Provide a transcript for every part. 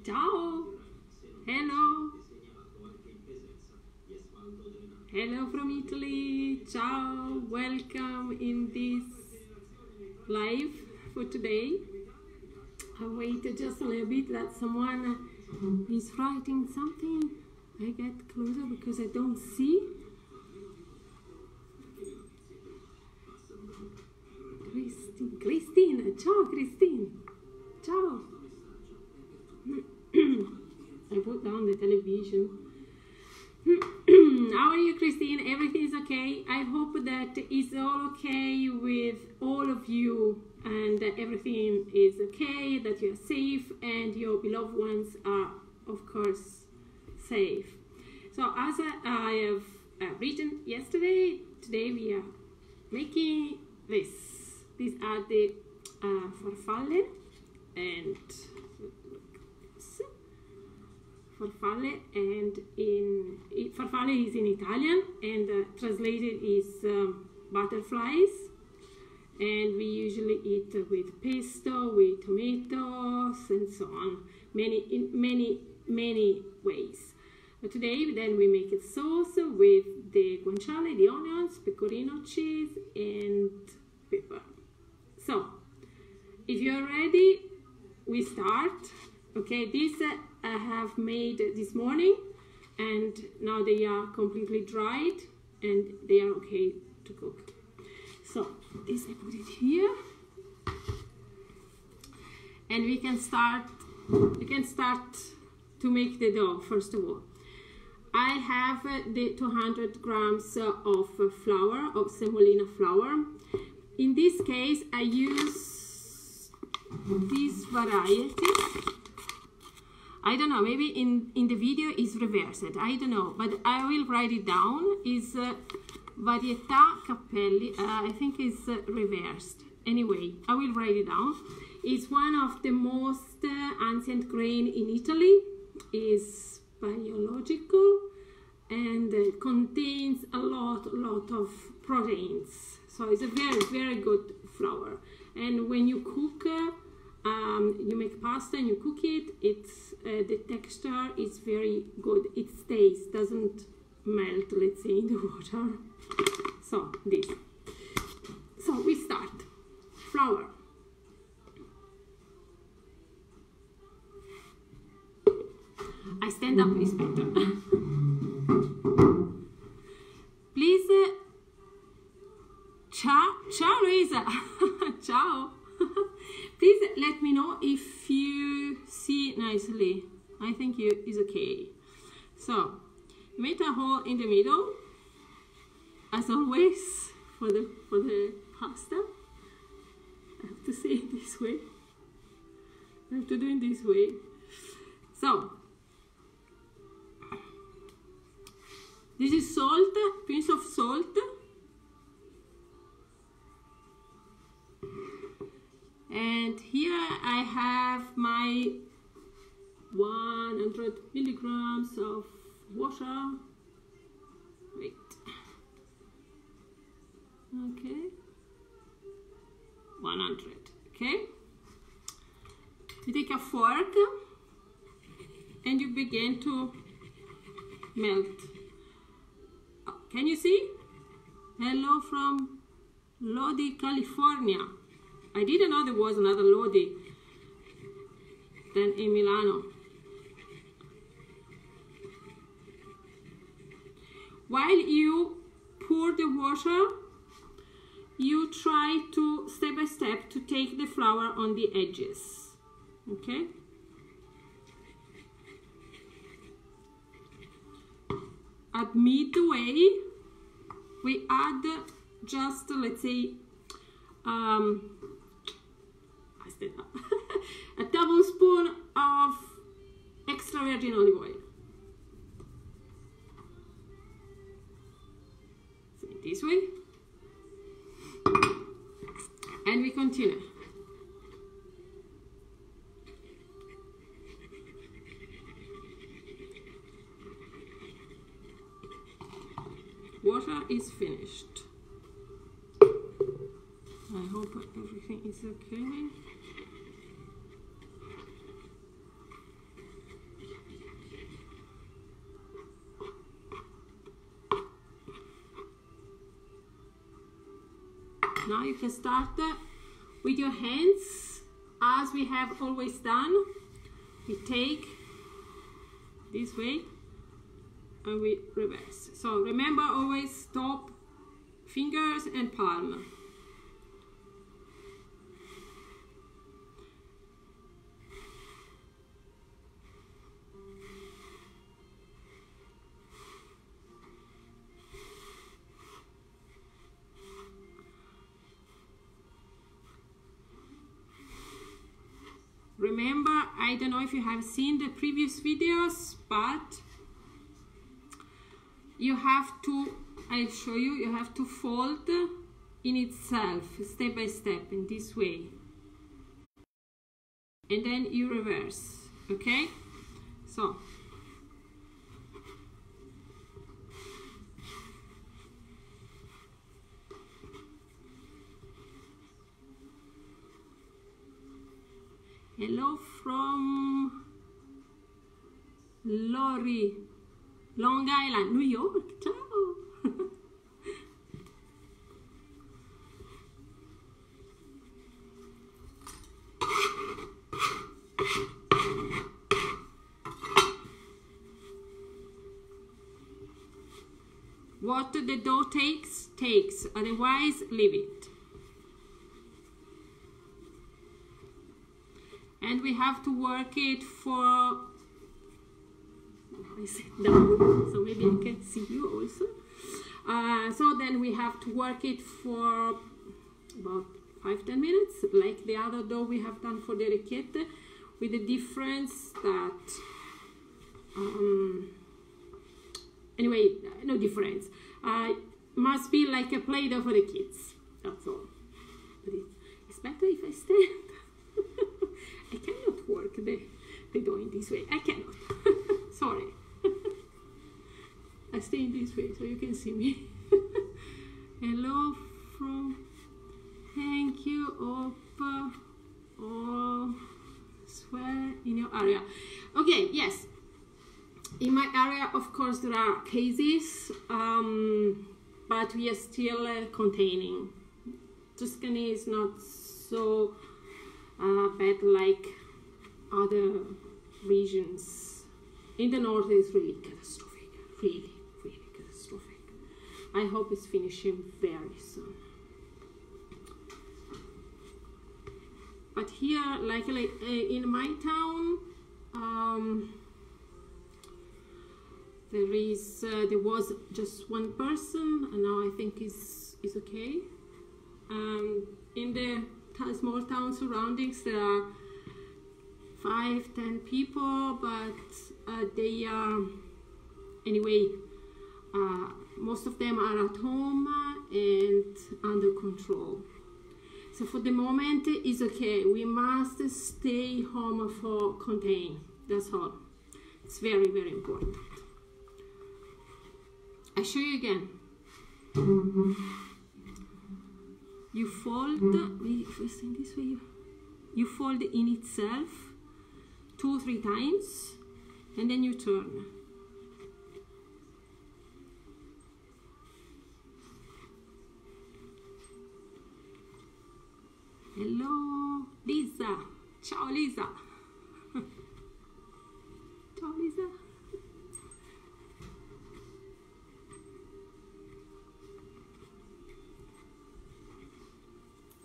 Ciao. Hello. Hello from Italy. Ciao. Welcome in this live for today. I waited just a little bit that someone is writing something. I get closer because I don't see. Cristina. Ciao, Christine. Ciao. I put down the television. How are you, Christine? Everything is okay? I hope that is all okay with all of you and that everything is okay, that you are safe and your beloved ones are, of course, safe. So as I have written yesterday, today we are making this. These are the farfalle and farfalle, and farfalle is in Italian and translated is butterflies, and we usually eat with pesto, with tomatoes and so on, in many ways. But today then we make a sauce with the guanciale, the onions, pecorino cheese and pepper. So if you're ready, we start. Okay, this I have made this morning and now they are completely dried and they are okay to cook. So this I put it here and we can start to make the dough. First of all, I have the 200 grams of flour, of semolina flour. In this case I use this variety. I don't know, maybe in the video is reversed, I don't know, but I will write it down. Is Varietà Cappelli, I think it's reversed. Anyway, I will write it down. It's one of the most ancient grain in Italy. Is biological and contains a lot of proteins. So it's a very good flour. And when you cook, you make pasta and you cook it, it's the texture is very good. It stays, doesn't melt, let's say, in the water. So this. So we start. Flour. I stand up is better. Please. Ciao Luisa. Ciao. Please let me know if you see nicely. I think is okay. So you make a hole in the middle, as always, for the pasta. I have to say it this way. I have to do it this way. So this is salt, pinch of salt. And here I have my 100 milligrams of water. Wait. Okay. 100. Okay. You take a fork and you begin to melt. Oh, can you see? Hello from Lodi, California. I didn't know there was another Lodi than in Milano. While you pour the water, you try to, step by step, to take the flour on the edges. Okay? At midway, we add just, let's say, a tablespoon of extravergin olive oil. So this way. And we continue. Water is finished. I hope everything is okay. Now you can start with your hands, as we have always done. We take this way and we reverse. So remember, always top, fingers and palm. Remember, I don't know if you have seen the previous videos, but you have to, I'll show you, you have to fold in itself, step by step, in this way. And then you reverse, okay? So, hello from Lori, Long Island, New York. Ciao. What the dough takes, otherwise leave it. And we have to work it for, I sit down, so maybe I can see you also. So then we have to work it for about 5-10 minutes, like the other dough we have done for the ricchette, with the difference that, anyway, no difference. Must be like a Play-Doh for the kids, that's all. But it's better if I stand. I cannot work the dough in this way. I cannot. Sorry. I stay in this way so you can see me. Hello from, thank you, Opa. Oh, swear in your area. Okay, yes. In my area, of course, there are cases, but we are still containing. Tuscany is not so bad like other regions. In the north it's really catastrophic, really catastrophic. I hope it's finishing very soon. But here, like in my town, there was just one person, and now I think is okay. In the small town surroundings, there are 5-10 people, but they are, anyway, most of them are at home and under control. So for the moment, it's okay. We must stay home for contain. That's all. It's very, very important. I show you again. You fold, if I stand this way, you fold in itself 2 or 3 times, and then you turn. Hello, Lisa. Ciao, Lisa. Ciao, Lisa.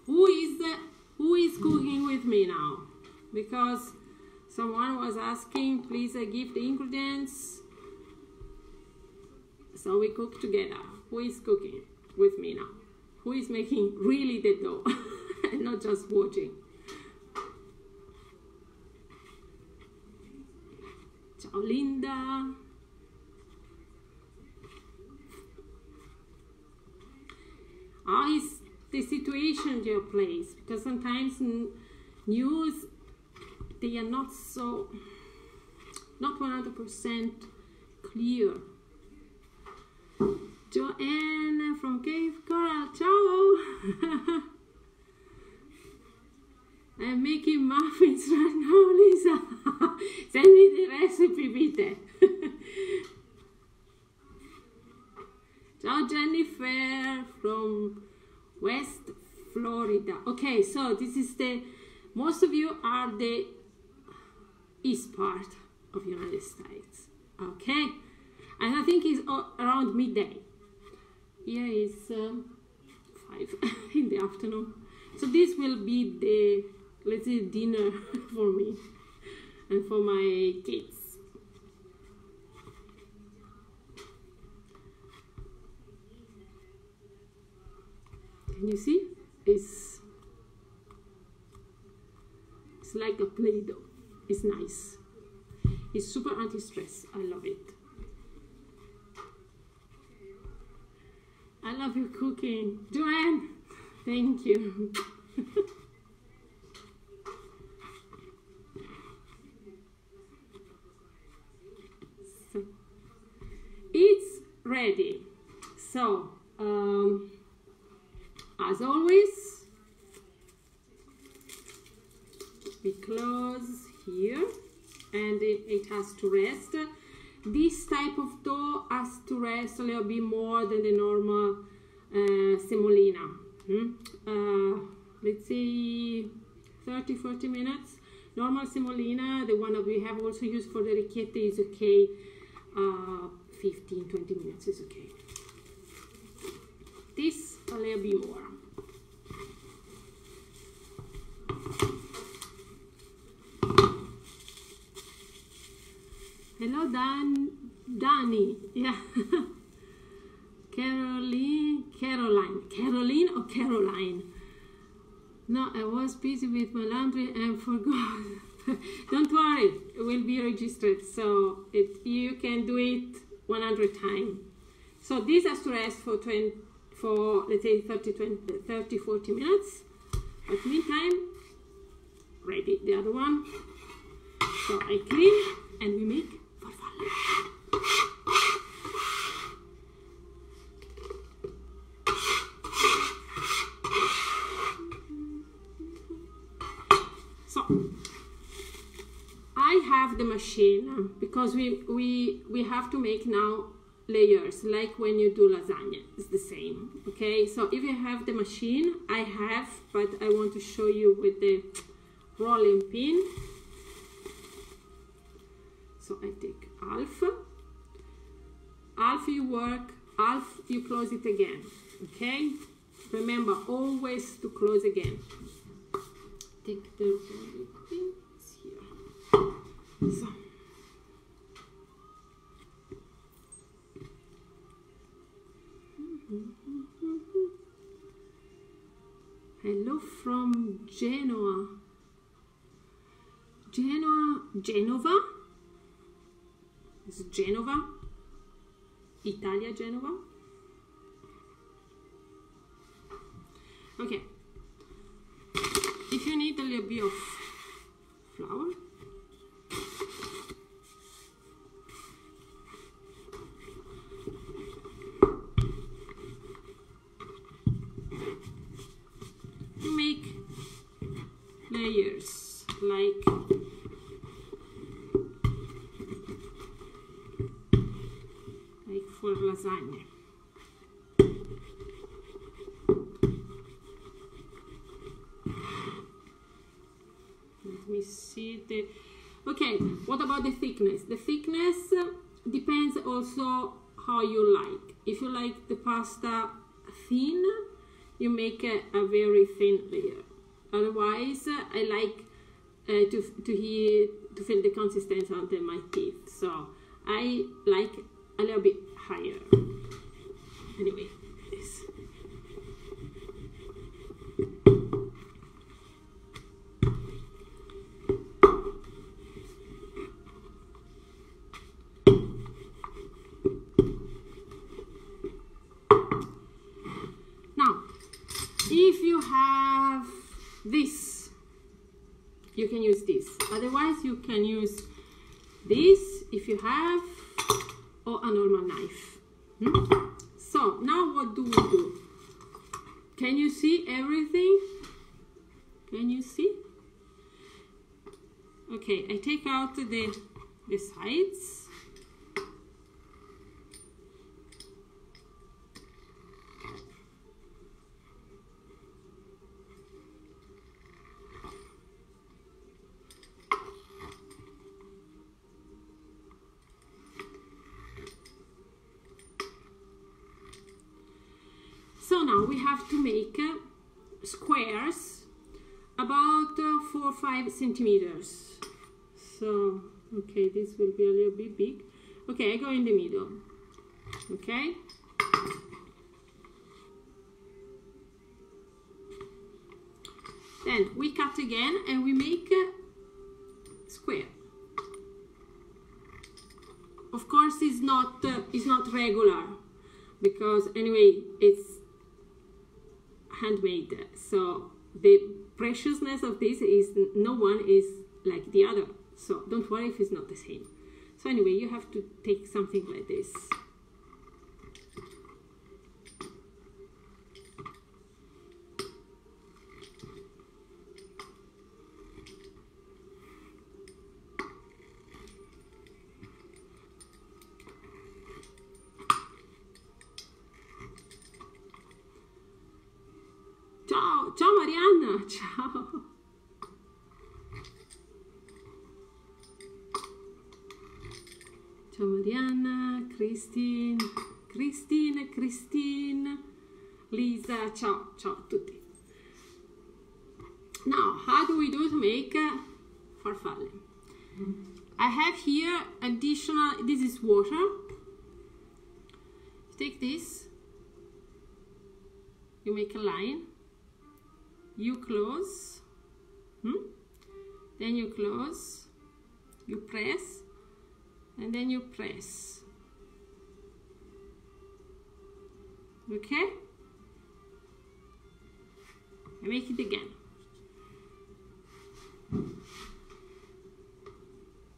Who is cooking with me now? Because someone was asking, please give the ingredients so we cook together. Who is cooking with me now? Who is making really the dough and not just watching? Ciao, Linda. How is the situation in your place? Because sometimes news, they are not 100% clear. Joanne from Cape Coral, ciao! I'm making muffins right now, Lisa. Send me the recipe, Vite. Ciao, Jennifer from West so this is most of you are the east part of United States, okay? And I think it's around midday. Here is 5 in the afternoon. So this will be the, let's say, dinner for me and for my kids. Can you see? It's like a Play-Doh. It's nice. It's super anti-stress. I love it. I love your cooking. Joanne, thank you. So, it's ready. So, as always, we close here and it has to rest. This type of dough has to rest a little bit more than the normal semolina. Let's say 30-40 minutes. Normal semolina, the one that we have also used for the ricchette, is okay. 15-20 minutes is okay. This a little bit more. Hello, Danny. Yeah. Caroline or Caroline? No, I was busy with my laundry and forgot. Don't worry, it will be registered, so you can do it 100 times. So this has to rest for let's say 30-40 minutes. But meantime, ready the other one. So I clean and we make farfalle. So I have the machine because we have to make now layers, like when you do lasagna. It's the same, okay? So if you have the machine, I have, but I want to show you with the rolling pin. So I take half you work, half you close it again, okay? Remember always to close again. Take the rolling pin here. So. Hello from Genoa. Genova? Is it Genova? Italia, Genova? Okay. If you need a little bit of flour, you make layers like for lasagna. Let me see the. Okay, what about the thickness? The thickness depends also how you like. If you like the pasta thin, you make a very thin layer. Otherwise, I like to feel the consistency under my teeth. So I like a little bit higher. Anyway, this. Now, if you have this, you can use this. Otherwise, you can use this if you have, or a normal knife. So now what do we do? Can you see everything? Can you see? Okay, I take out the sides. have to make squares about 4 or 5 centimeters. So, okay, this will be a little bit big. Okay, I go in the middle. Okay. Then we cut again and we make a square. Of course, it's not regular, because anyway it's handmade. So the preciousness of this is no one is like the other. So don't worry if it's not the same. So anyway, you have to take something like this. Ciao, ciao Marianna, ciao. Ciao Marianna, Christine, Lisa, ciao, ciao a tutti. Now, how do we do to make farfalle? I have here additional, this is water. Take this, you make a line, you close, then you close, you press, and then you press. Okay? I make it again.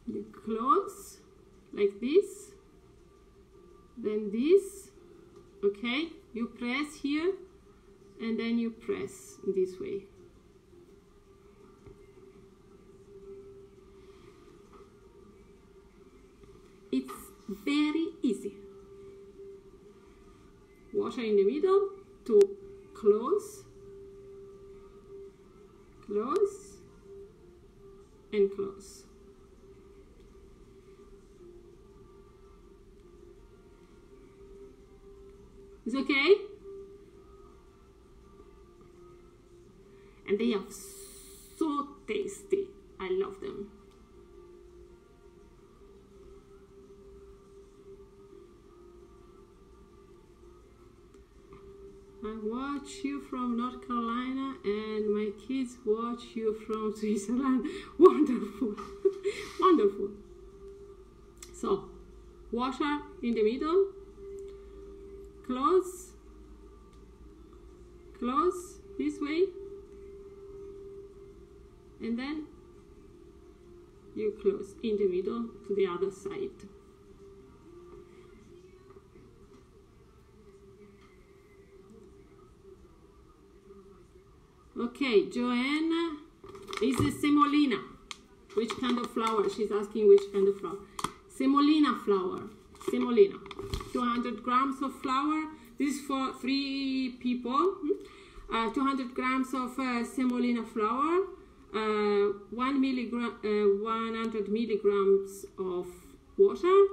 You close like this, then this, okay? You press here, and then you press this way. It's very easy. Water in the middle to close, close, and close. Is okay? And they are so tasty. I love them. I watch you from North Carolina and my kids watch you from Switzerland. Wonderful. Wonderful. So, water in the middle. Close. Close this way. And then you close in the middle to the other side. Okay, Joanne is a semolina. Which kind of flour? She's asking which kind of flour. Semolina flour. Semolina. 200 grams of flour. This is for 3 people. 200 grams of semolina flour. 100 milligrams of water.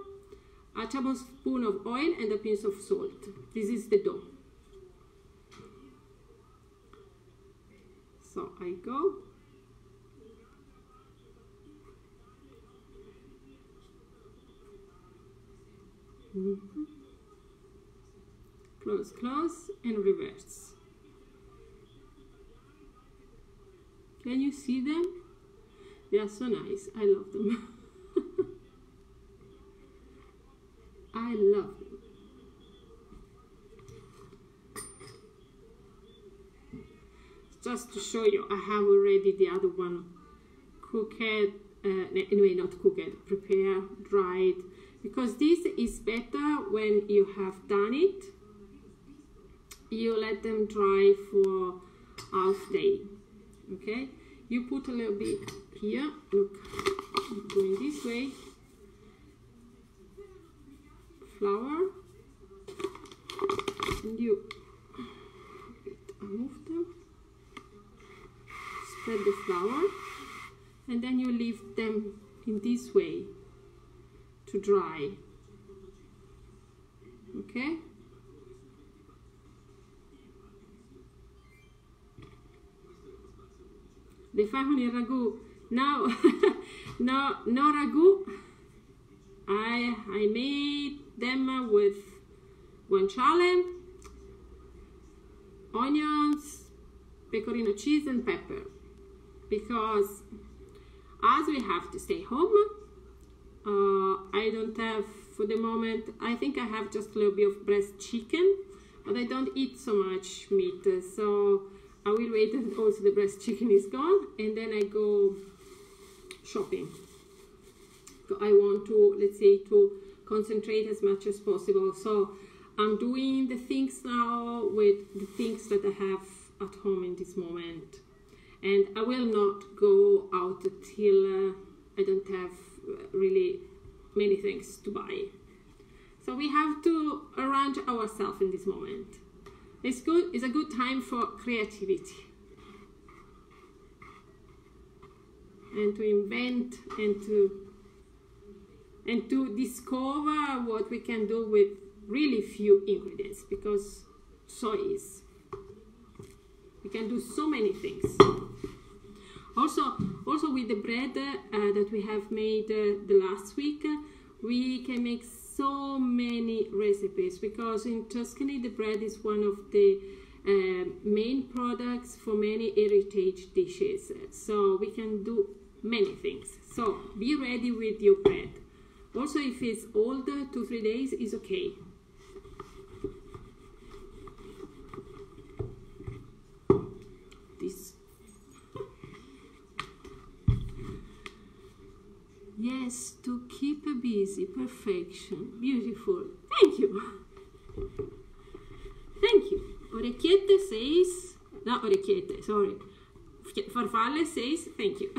A tablespoon of oil and a pinch of salt. This is the dough. So I go. Close, close, and reverse. Can you see them? They are so nice. I love them. I love them. Just to show you, I have already the other one cooked, anyway, not cooked, prepared, dried, because this is better when you have done it. You let them dry for half day, okay? You put a little bit here, look, I'm going this way, flour, and you move them. Spread the flour, and then you leave them in this way to dry. Okay? the family ragu. Now, no ragu. I made them with guanciale, onions, pecorino cheese and pepper, because as we have to stay home, I don't have for the moment. I think I have just a little bit of breast chicken, but I don't eat so much meat, so I will wait until also the breast chicken is gone, and then I go shopping. I want to, let's say, to concentrate as much as possible. So I'm doing the things now with the things that I have at home in this moment, and I will not go out till I don't have really many things to buy. So we have to arrange ourselves in this moment. It's good. It's a good time for creativity and to invent and to discover what we can do with really few ingredients, because so is. We can do so many things. Also with the bread that we have made the last week, we can make so many recipes, because in Tuscany the bread is one of the main products for many heritage dishes. So we can do many things. So be ready with your bread. Also, if it's old, 2-3 days is okay. This. Yes, to keep busy. Perfection. Beautiful. Thank you. Thank you. Orecchiette says, no, orecchiette, sorry. Farfalle says, thank you.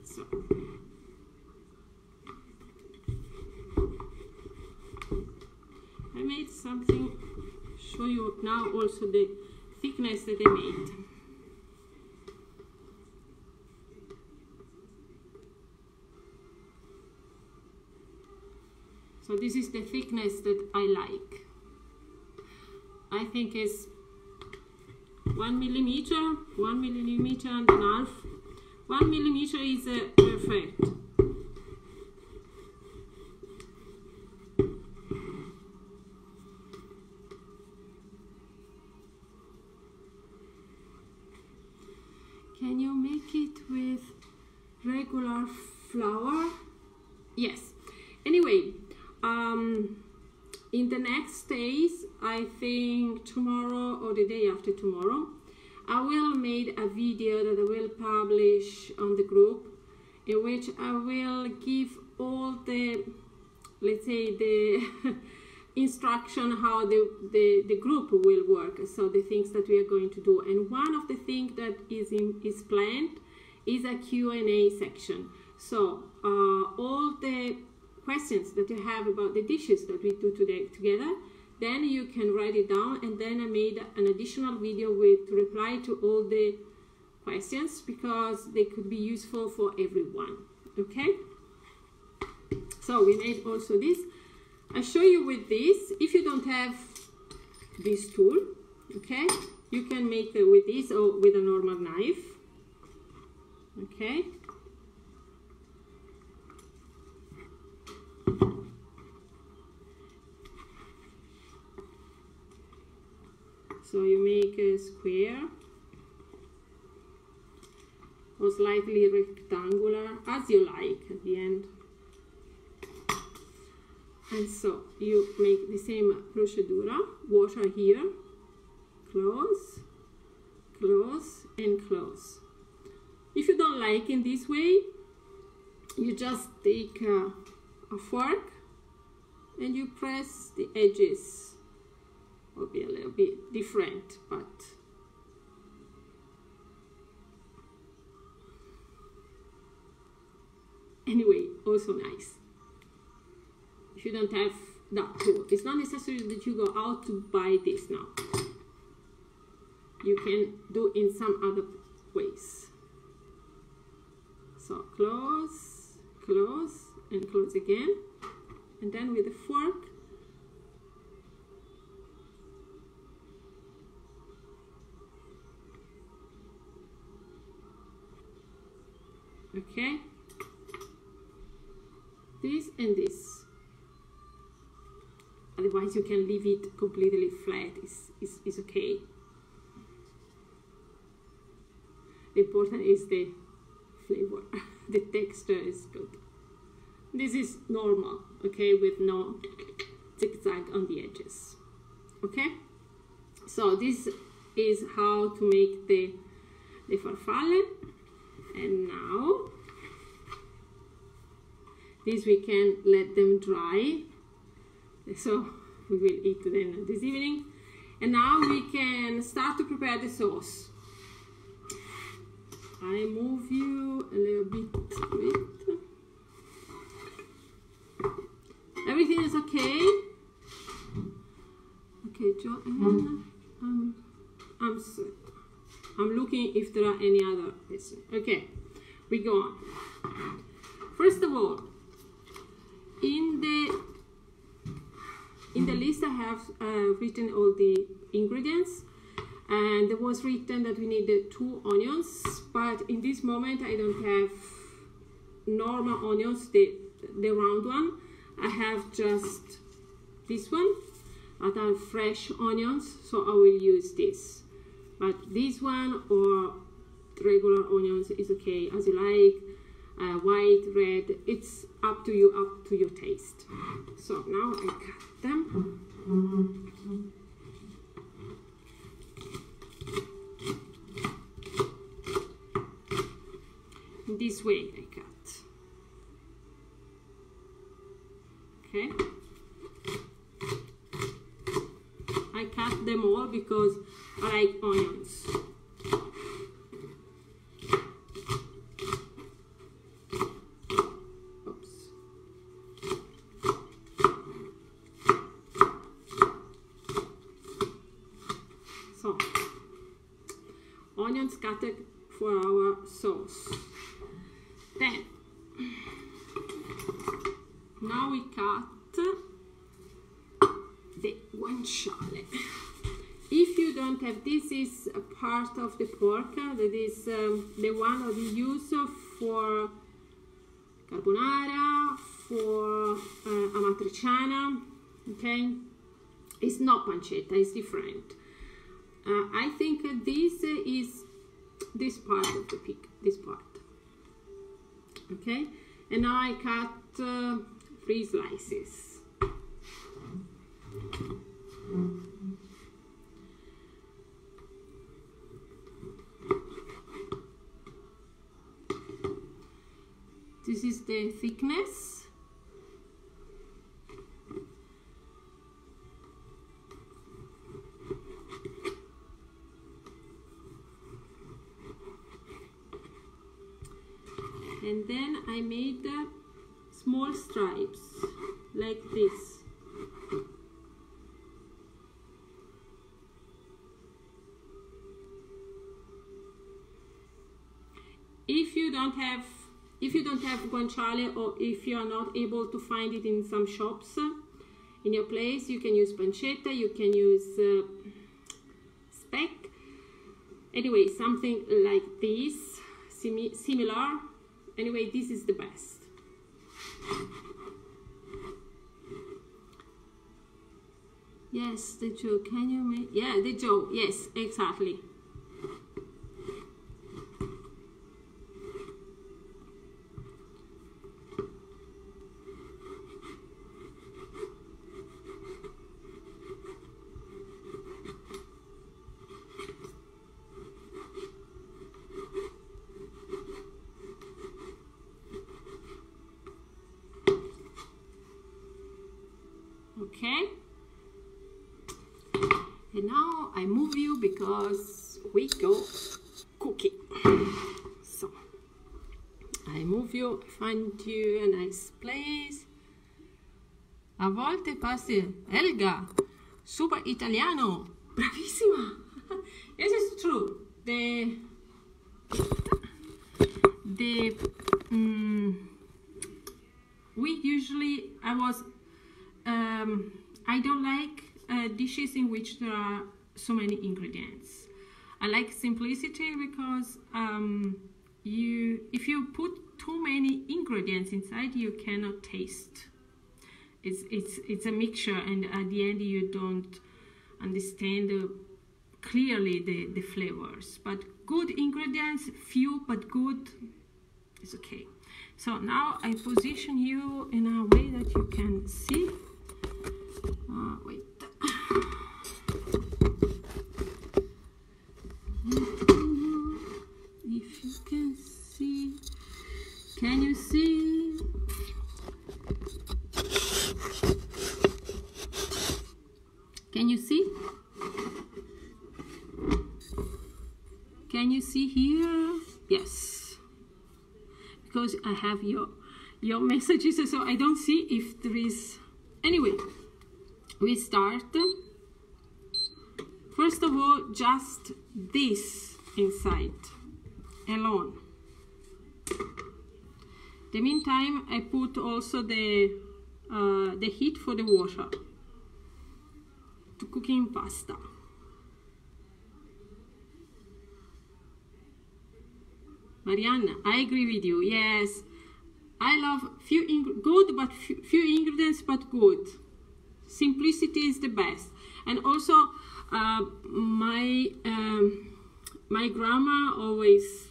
So. I made something, show you now also the thickness that I made. So this is the thickness that I like. I think it's 1 millimeter and a half. 1 millimeter is perfect. Can you make it with regular flour? Yes. Anyway, in the next days, I think tomorrow or the day after tomorrow, I will make a video that I will publish on the group, in which I will give all the, let's say, the instruction how the group will work, so the things that we are going to do. And one of the things that is planned is a Q&A section. So all the questions that you have about the dishes that we do today together, then you can write it down, and then I made an additional video to reply to all the questions, because they could be useful for everyone. Okay, so we made also this. I show you with this. If you don't have this tool, okay, you can make it with this or with a normal knife. Okay, so you make a square or slightly rectangular, as you like at the end. And so you make the same procedure. Water here, close, close, and close. If you don't like in this way, you just take a fork and you press the edges. Will be a little bit different, but anyway, also nice. If you don't have that tool, it's not necessary that you go out to buy this now. You can do in some other ways. So close, close, and close again, and then with a fork Okay, this and this. Otherwise you can leave it completely flat, is okay. The important is the flavor. The texture is good. This is normal, okay, with no zigzag on the edges. Okay, so this is how to make the farfalle. And now this we can let them dry, so we will eat them this evening. And now we can start to prepare the sauce. I move you a little bit with. Everything is okay. Okay, Joanne, I'm set. I'm looking if there are any other questions. Okay, we go on. First of all, in the list I have written all the ingredients, and there was written that we needed 2 onions, but in this moment I don't have normal onions, the round one. I have just this one, that are fresh onions, so I will use this. But this one or regular onions is okay, as you like, white, red, it's up to you, up to your taste. So now I cut them. This way I cut. Okay. I cut them all because I like onions. Oops. So, onions cut for our sauce. Then, now we cut the guanciale. If you don't have, this is a part of the pork, that is the one that we use for carbonara, for amatriciana, okay? It's not pancetta, it's different. I think this is this part of the pig, this part. Okay, and now I cut 3 slices. This is the thickness. And then I made small stripes like this. If you don't have guanciale, or if you are not able to find it in some shops in your place, you can use pancetta, you can use speck. Anyway, something like this, similar. Anyway, this is the best. Yes, the Joe, can you make? Yeah, the Joe, yes, exactly. Okay, and now I move you because we go cooking. So I move you, find you a nice place. A volte passi, Elga, super italiano, bravissima. Yes, it's true. We usually, I don't like dishes in which there are so many ingredients. I like simplicity because if you put too many ingredients inside, you cannot taste. It's a mixture, and at the end you don't understand clearly the flavors. But good ingredients, few but good, is okay. So now I position you in a way that you can see. Wait. If you can see, can you see? Can you see? Can you see here? Yes. Because I have your messages, so I don't see if there is. Anyway, we start. First of all, just this inside alone. The meantime, I put also the heat for the water to cooking pasta. Marianne, I agree with you. Yes, I love few ingredients, but good. Simplicity is the best. And also, my grandma always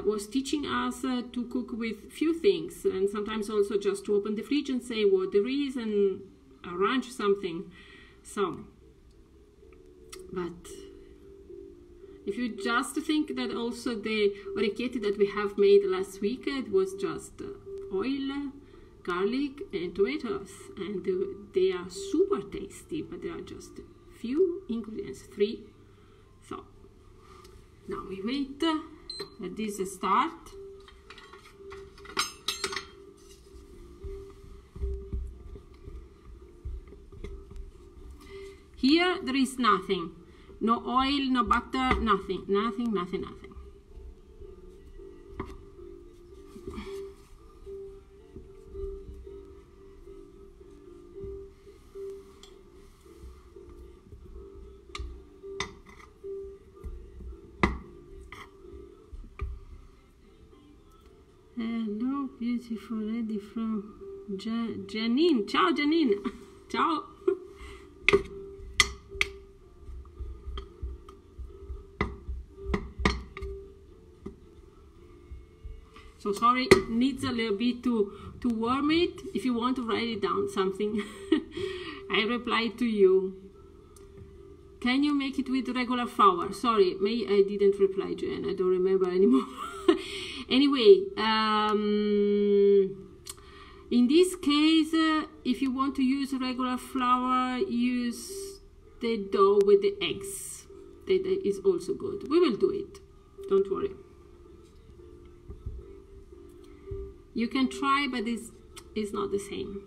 was teaching us to cook with few things, and sometimes also just to open the fridge and say what there is and arrange something. So, but if you just think that also the orecchiette that we have made last week, it was just oil, garlic and tomatoes, and they are super tasty, but there are just few ingredients, 3. So now we wait that this start. Here there is nothing. No oil, no butter, nothing. Hello, beautiful lady from Janine. Ciao, Janine. Ciao. So sorry, it needs a little bit to warm it. If you want to write it down something, I replied to you. Can you make it with regular flour? Sorry, I didn't reply, Jen. I don't remember anymore. Anyway, in this case, if you want to use regular flour, use the dough with the eggs. That is also good. We will do it. Don't worry. You can try, but it's not the same.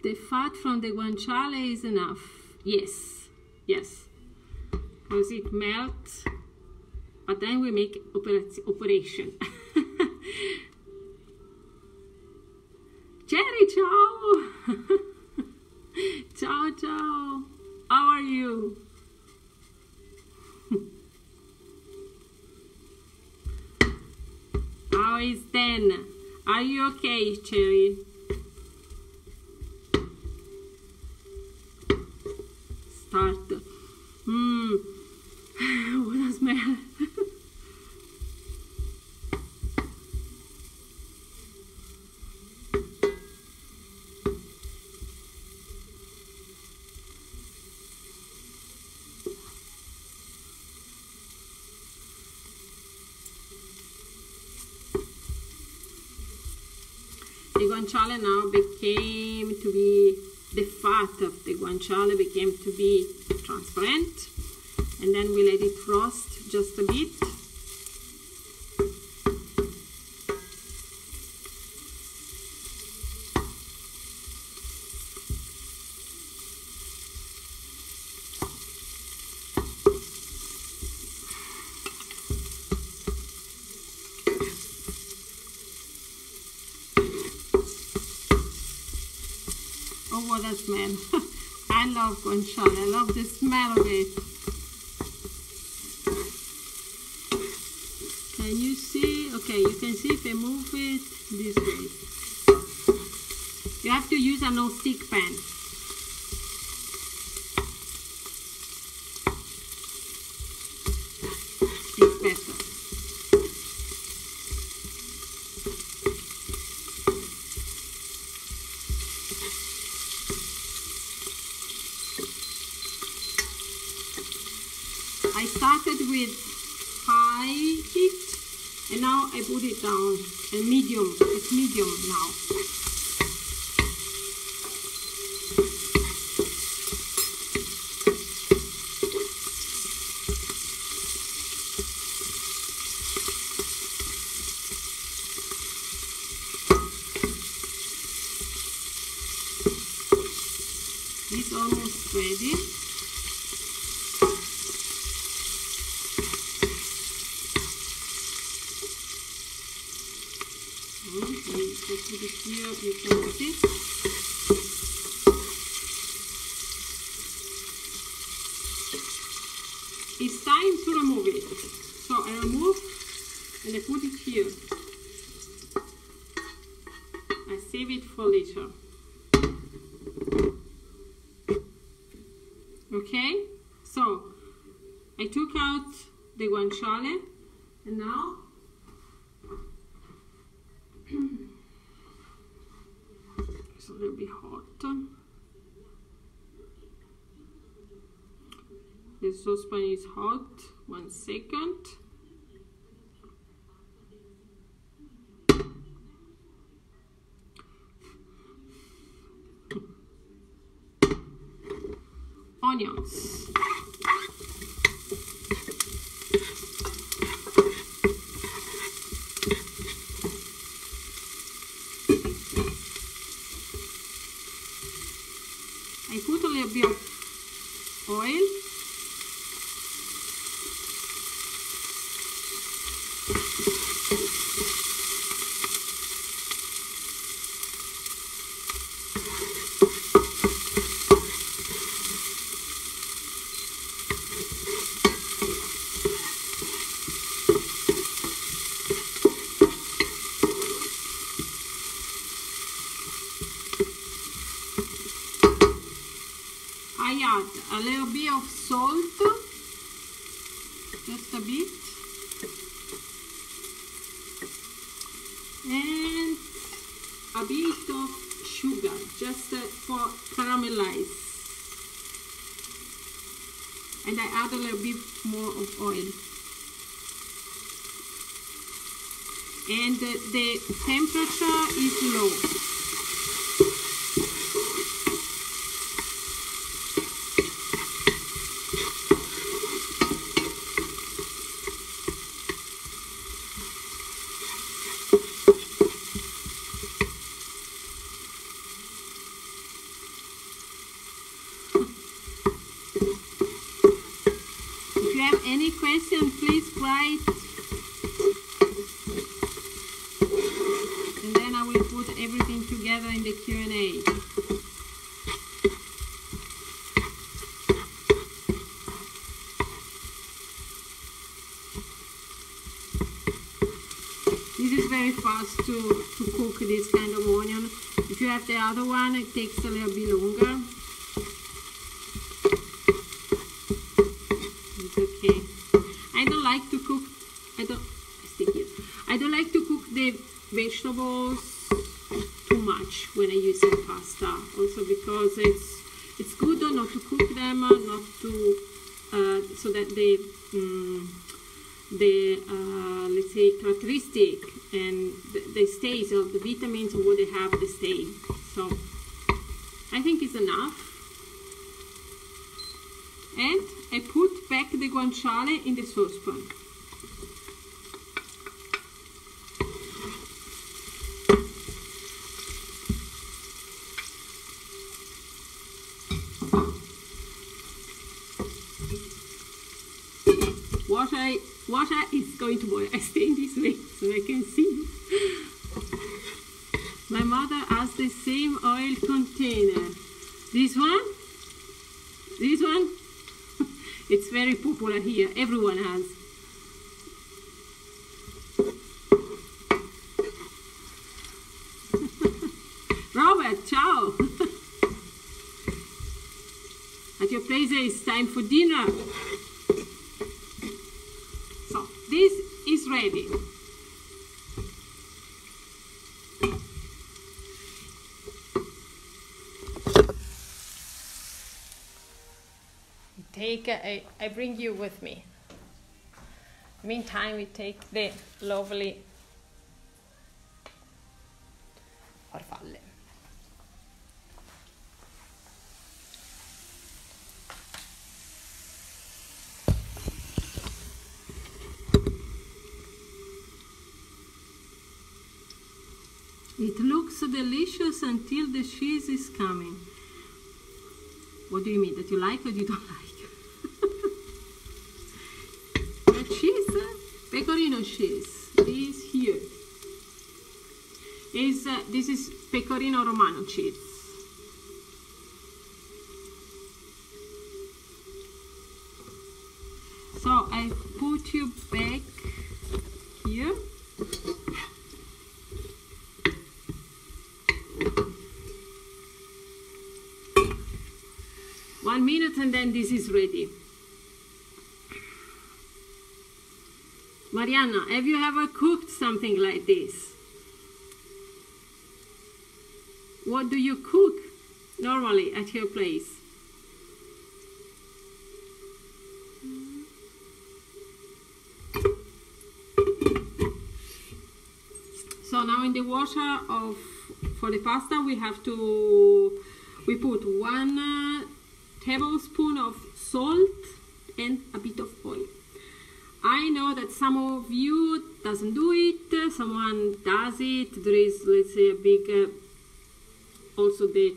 The fat from the guanciale is enough. Yes, yes, because it melts, but then we make operation. Jerry, ciao! Ciao, ciao! How are you? How is Dan? Are you okay, Cherry? Start. What a smell! The guanciale now became to be, the fat of the guanciale became to be transparent, and then we let it roast just a bit. guanciale smell. I love guanciale. I love the smell of it. Can you see? Okay, you can see if I move it this way. You have to use a non-stick pan. It's better. I started with high heat and now I put it down and medium. It's medium now. It's almost ready. I put it here, you can see. It's time to remove it. So I remove and I put it here. I save it for later. Okay, so I took out the guanciale and now it's a little bit hot. The saucepan is hot. 1 second. Onions. I put a little bit of oil. I add a little bit of salt, just a bit, and a bit of sugar, just for caramelize. And I add a little bit more of oil. And the temperature is low. If you have any question, please write, and then I will put everything together in the Q&A. This is very fast to cook this kind of onion. If you have the other one, it takes a little bit longer. It's okay. I don't like to cook. I don't like to cook the vegetables too much when I use pasta. Also because it's good not to cook them, not to so that let's say characteristic and the stays of the vitamins of what they have, they stay. So I think it's enough. And I put back the guanciale in the saucepan. Water is going to boil. I stand this way so I can see. My mother has the same oil container. This one? This one? It's very popular here. Everyone has. Robert, ciao! At your place it's time for dinner. So, this is ready. I bring you with me. Meantime, we take the lovely farfalle. It looks delicious until the cheese is coming. What do you mean? That you like or you don't like? The cheese, pecorino cheese, is here. This is pecorino romano cheese. So I put you back here. One minute and then this is ready. Mariana, have you ever cooked something like this? What do you cook normally at your place? So now in the water for the pasta we put 1 tablespoon of salt and a bit of oil. I know that some of you doesn't do it, someone does it. There is, let's say, a big, also the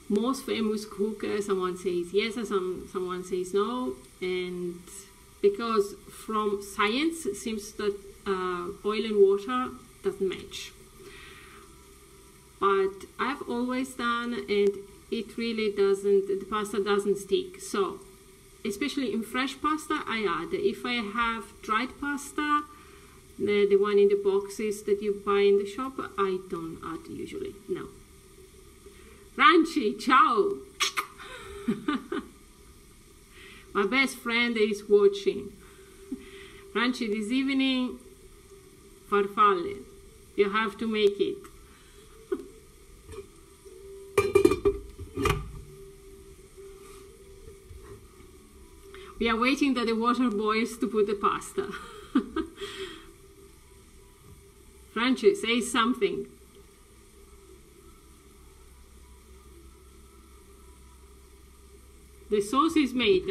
most famous cook, someone says yes, someone says no, and because from science it seems that oil and water doesn't match. But I've always done, and it really doesn't, the pasta doesn't stick. So especially in fresh pasta I add. If I have dried pasta, the one in the boxes that you buy in the shop, I don't add usually, no. Franci, ciao! My best friend is watching. Franci, this evening, farfalle, you have to make it. We are waiting that the water boils to put the pasta. Franci, say something. The sauce is made.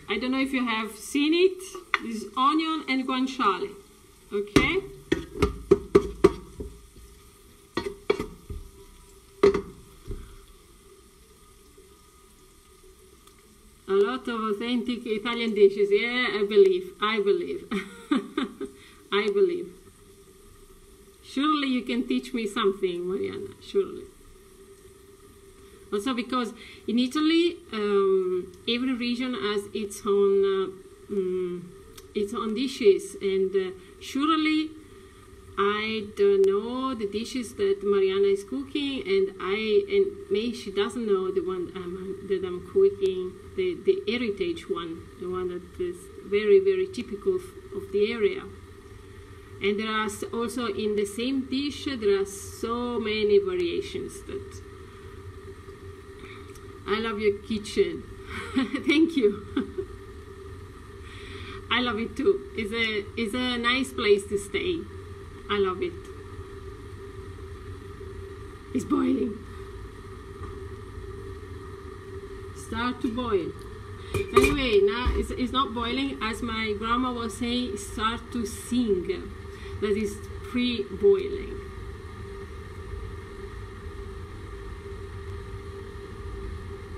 I don't know if you have seen it. This is onion and guanciale. Okay? A lot of authentic Italian dishes. Yeah, I believe. I believe. Surely you can teach me something, Mariana. Surely. Also because in Italy, every region has its own dishes, and surely I don't know the dishes that Mariana is cooking, and maybe she doesn't know the one that I'm cooking, the heritage one, the one that is very, very typical of the area. And there are also in the same dish, there are so many variations that I love your kitchen. Thank you. I love it too. It's a nice place to stay. I love it. It's boiling. Start to boil. Anyway, now it's not boiling. As my grandma was saying, start to sing. That is pre-boiling.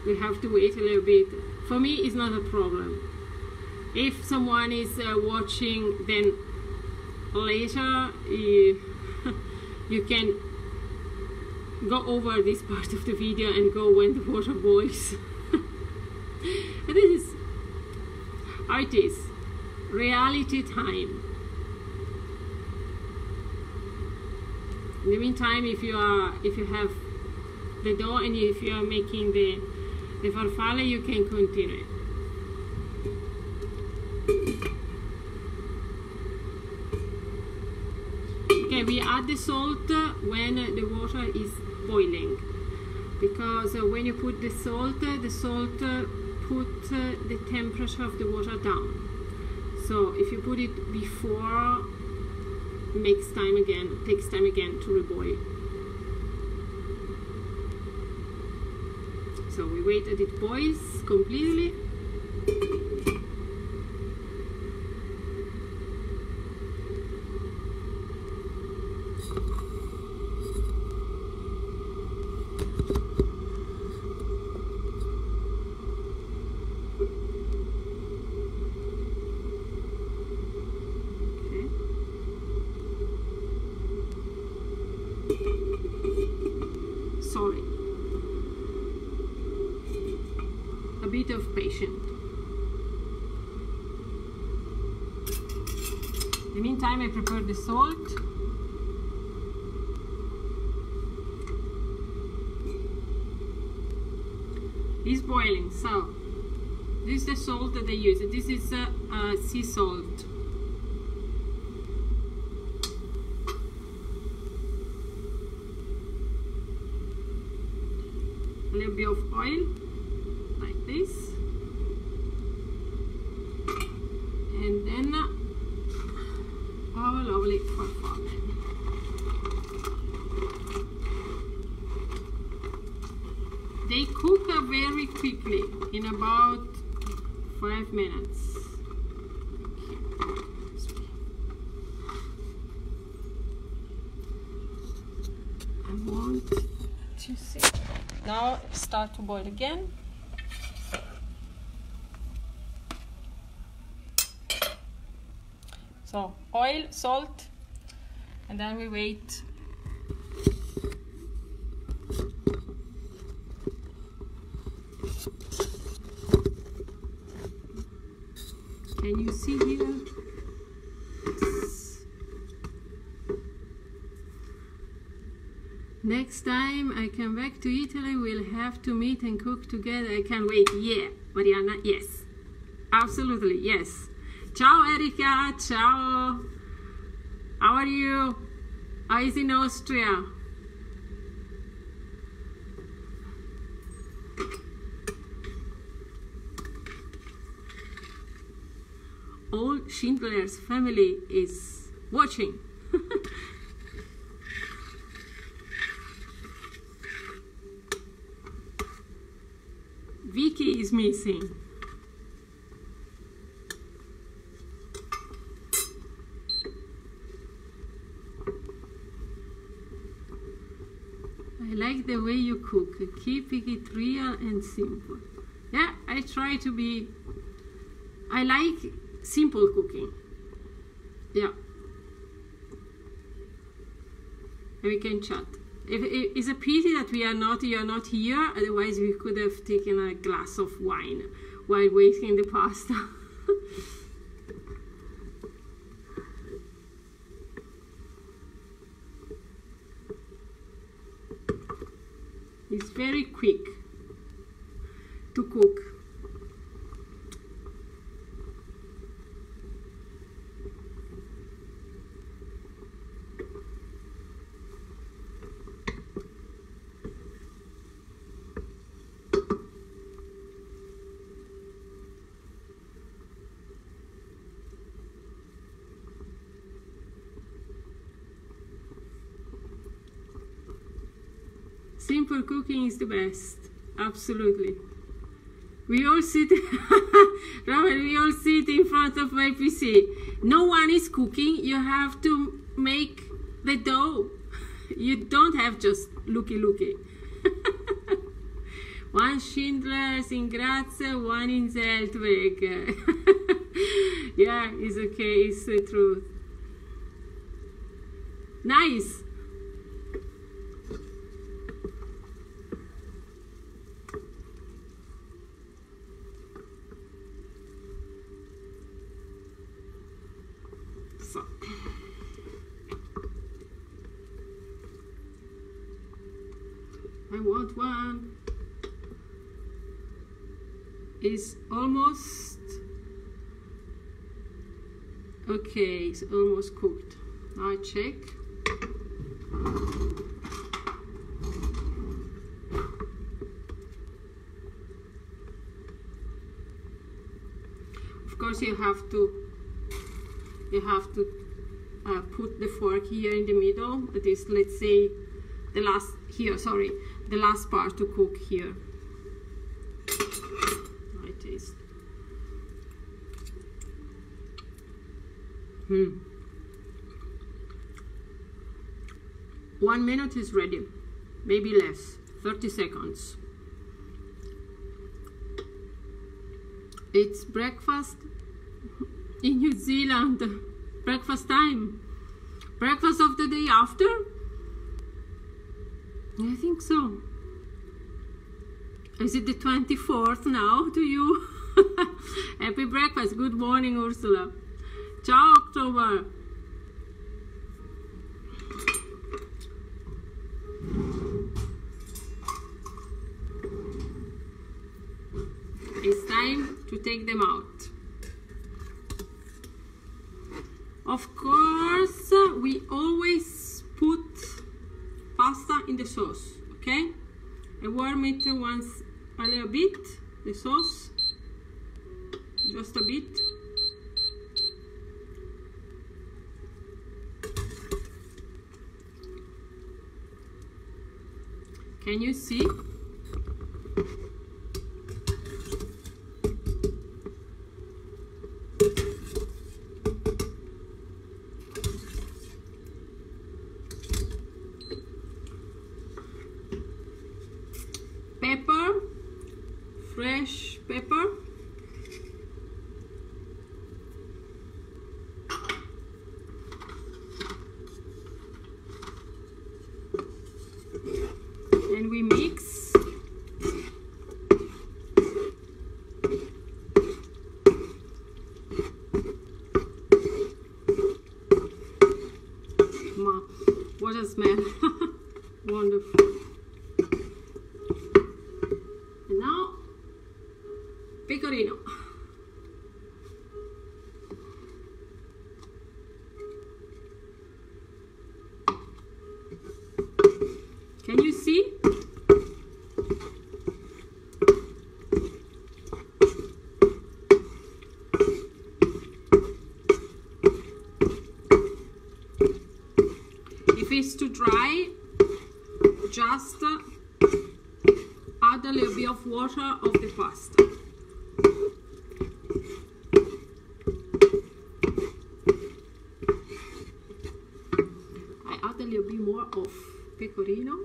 We have to wait a little bit. For me, it's not a problem. If someone is watching, then later you can go over this part of the video and go when the water boils. And this is how it is. Reality time. In the meantime, if you have the dough and if you are making the farfalle, you can continue. Okay, we add the salt when the water is boiling, because when you put the salt put the temperature of the water down. So if you put it before, takes time again to reboil. So we wait that it boils completely. Sorry. A bit of patience. In the meantime, I prepare the salt. It's boiling, so this is the salt that I use. This is sea salt. A little bit of oil, like this, and then our lovely farfalle. They cook very quickly, in about 5 minutes. I want to see. Now start to boil again. So oil, salt, and then we wait. Can you see here? Next time I come back to Italy, we'll have to meet and cook together. I can't wait. Yeah, Mariana, yes. Absolutely, yes. Ciao, Erika. Ciao. How are you? How is in Austria? All Schindler's family is watching. Vicky is missing. I like the way you cook, keeping it real and simple. Yeah, I try to be, I like simple cooking. Yeah. And we can chat. It's a pity that you are not here, otherwise we could have taken a glass of wine while waiting the pasta. It's very quick to cook. Simple cooking is the best, absolutely. We all sit, Robert, we all sit in front of my PC. No one is cooking, you have to make the dough. You don't have just looky. One Schindler's in Graz, one in Zeltweg. Yeah, it's okay, it's the truth. I want one. It's almost okay, it's almost cooked. Now I check. Of course you have to put the fork here in the middle. That is, let's say, the last part to cook here. I taste. 1 minute is ready, maybe less, 30 seconds. It's breakfast in New Zealand. Breakfast time. Breakfast of the day after? I think so. Is it the 24th now to you? Happy breakfast. Good morning, Ursula. Ciao, October. It's time to take them out. Of course, we always put pasta in the sauce, okay? I warm it once a little bit, the sauce, just a bit. Can you see? Pepper, fresh pepper. And we mix. What a smell. Wonderful. And now, pecorino. Can you see? If it's too dry, just add a little bit of water of the pasta. I add a little bit more of pecorino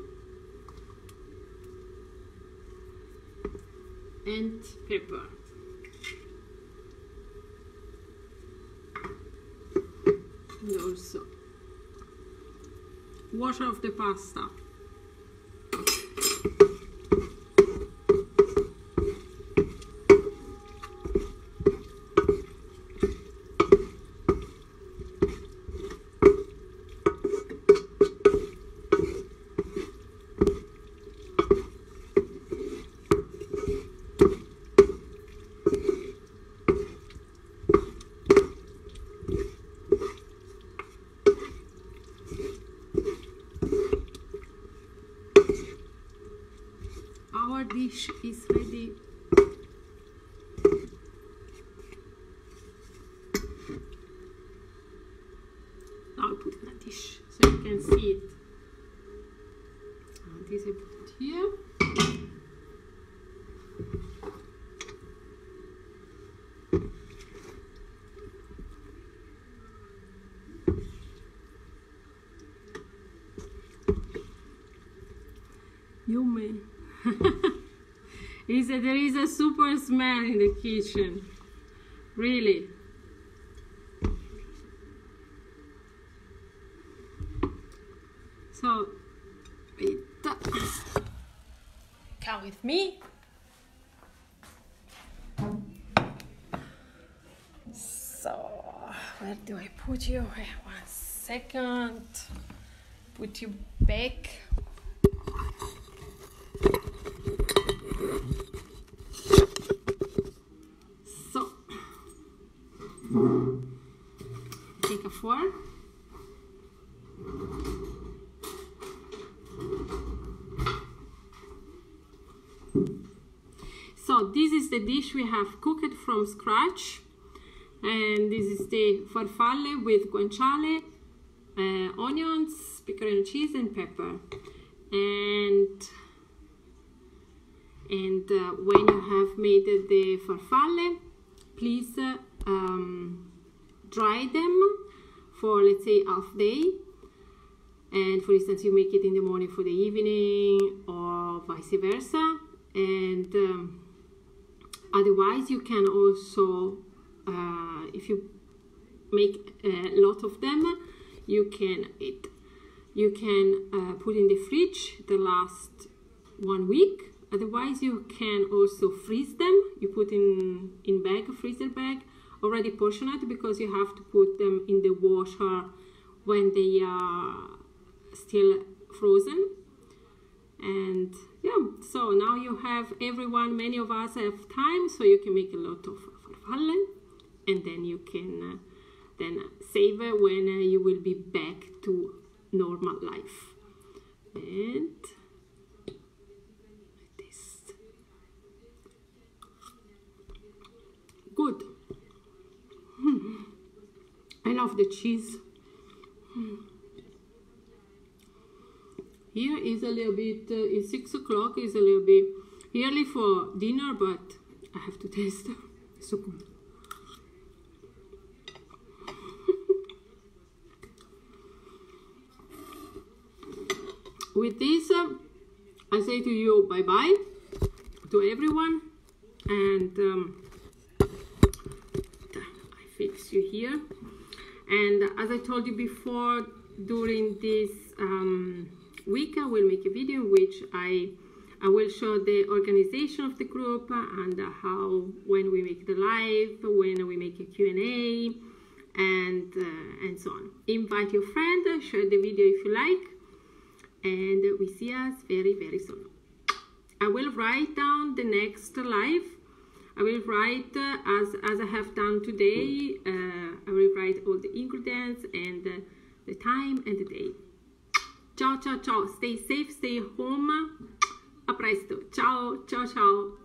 and pepper. And also water of the pasta. Our dish is ready. Now I put in a dish so you can see it. And this I put it here. Yummy. There is a super smell in the kitchen, really. So, come with me. So, where do I put you? 1 second. Put you back. take a fork. So this is the dish we have cooked from scratch, and this is the farfalle with guanciale, onions, pecorino cheese and pepper. And when you have made the farfalle, please dry them for, let's say, half day. And for instance, you make it in the morning for the evening, or vice versa. And otherwise, you can also, if you make a lot of them, you can put in the fridge the last 1 week. Otherwise, you can also freeze them. You put in bag, freezer bag, already portioned, because you have to put them in the washer when they are still frozen. And yeah, so now you have many of us have time, so you can make a lot of farfalle, and then you can then save when you will be back to normal life. And like this. Good. I love the cheese. Here is a little bit, it's 6 o'clock, is a little bit early for dinner, but I have to taste. So good. With this, I say to you bye-bye to everyone, and I fix you here. And as I told you before, during this week I will make a video in which I will show the organization of the group, and how, when we make the live, when we make a Q&A, and so on. Invite your friend, share the video if you like, and we see us very, very soon. I will write down the next live. I will write as I have done today. I will write all the ingredients and the time and the day. Ciao, ciao, ciao. Stay safe, stay home. A presto. Ciao, ciao, ciao.